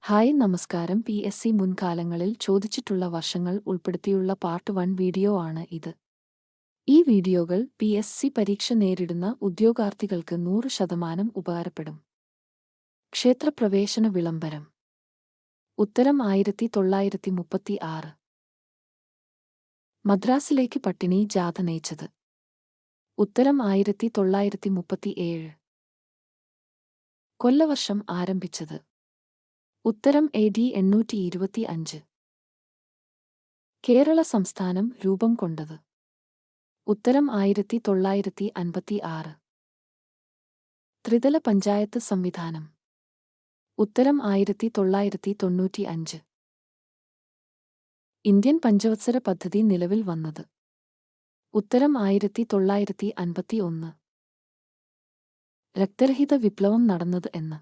Hi നമസ്കാരം. PSC മുൻകാലങ്ങളിൽ ചോദിച്ചിട്ടുള്ള വർഷങ്ങൾ ഉൾപ്പെടുത്തിയുള്ള പാർട്ട് 1 വീഡിയോ ആണ് ഇത്. ഈ വീഡിയോകൾ PSC പരീക്ഷ നേരിടുന്ന ഉദ്യോഗാർത്ഥികൾക്ക് 100% ഉപകാരപ്പെടും. ക്ഷേത്രപ്രവേശന വിളംബരം. ഉത്തരം 1936. മദ്രാസിലേക്ക് പട്ടിണി ജാഥ നയിച്ചത്. ഉത്തരം 1937. കൊല്ലവർഷം ആരംഭിച്ചത്. ഉത്തരം AD 825. കേരള സംസ്ഥാനം രൂപം കൊണ്ടത്. ഉത്തരം 1956. ത്രിതല പഞ്ചായത്ത് സംവിധാനം. ഉത്തരം 1995. ഇന്ത്യൻ പഞ്ചവത്സര പദ്ധതി നിലവിൽ വന്നത്. ഉത്തരം 1951. രക്തരഹിത വിപ്ലവം നടന്നത് എന്ന്.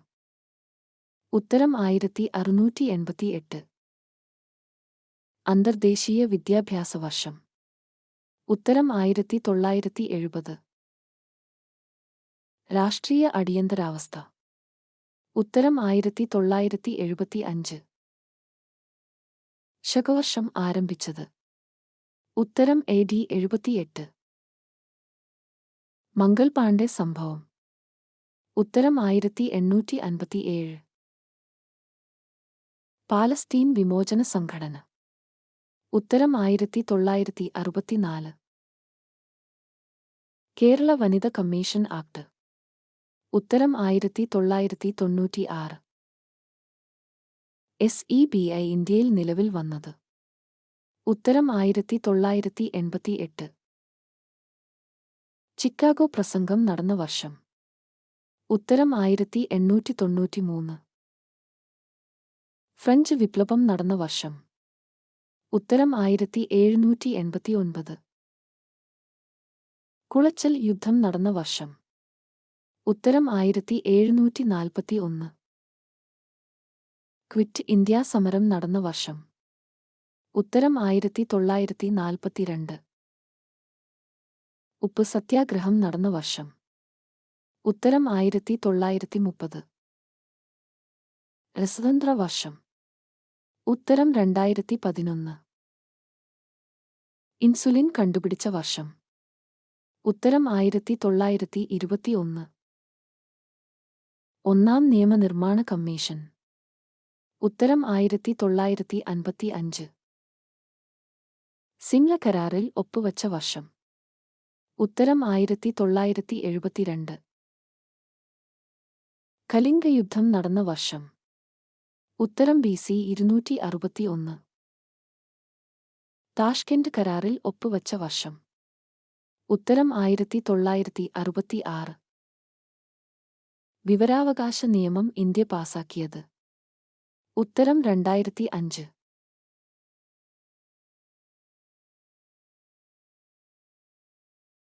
ഉത്തരം 1688. അന്തർദേശീയ വിദ്യാഭ്യാസ വർഷം. ഉത്തരം 1970. രാഷ്ട്രീയ അടിയന്തരാവസ്ഥ. ഉത്തരം 1975. ശകവർഷം ആരംഭിച്ചത്. ഉത്തരം AD 78. മംഗൾ പാണ്ഡെ സംഭവം. ഉത്തരം 1857. പാലസ്തീൻ വിമോചന സംഘടന. ഉത്തരം 1964. കേരള വനിത കമ്മീഷൻ ആക്ട്. ഉത്തരം 1996. SEBI ഇന്ത്യയിൽ നിലവിൽ വന്നത്. ഉത്തരം 1988. ചിക്കാഗോ പ്രസംഗം നടന്ന വർഷം. ഉത്തരം 1893. ഫ്രഞ്ച് വിപ്ലവം നടന്ന വർഷം. ഉത്തരം 1789. കുളച്ചൽ യുദ്ധം നടന്ന വർഷം. ഉത്തരം 1741. ക്വിറ്റ് ഇന്ത്യാ സമരം നടന്ന വർഷം. ഉത്തരം 1942. ഉപ്പ് സത്യാഗ്രഹം നടന്ന വർഷം. ഉത്തരം 1930. രസതന്ത്ര വർഷം. ഉത്തരം 2011. ഇൻസുലിൻ കണ്ടുപിടിച്ച വർഷം. ഉത്തരം 1921. ഒന്നാം നിയമനിർമ്മാണ കമ്മീഷൻ. ഉത്തരം 1955. സിംല കരാറിൽ ഒപ്പുവച്ച വർഷം. ഉത്തരം 1972. കലിംഗ യുദ്ധം നടന്ന വർഷം. ഉത്തരം BC 261. താഷ്കെന്റ് കരാറിൽ ഒപ്പുവച്ച വർഷം. ഉത്തരം 1966. വിവരാവകാശ നിയമം ഇന്ത്യ പാസാക്കിയത്. ഉത്തരം 2005.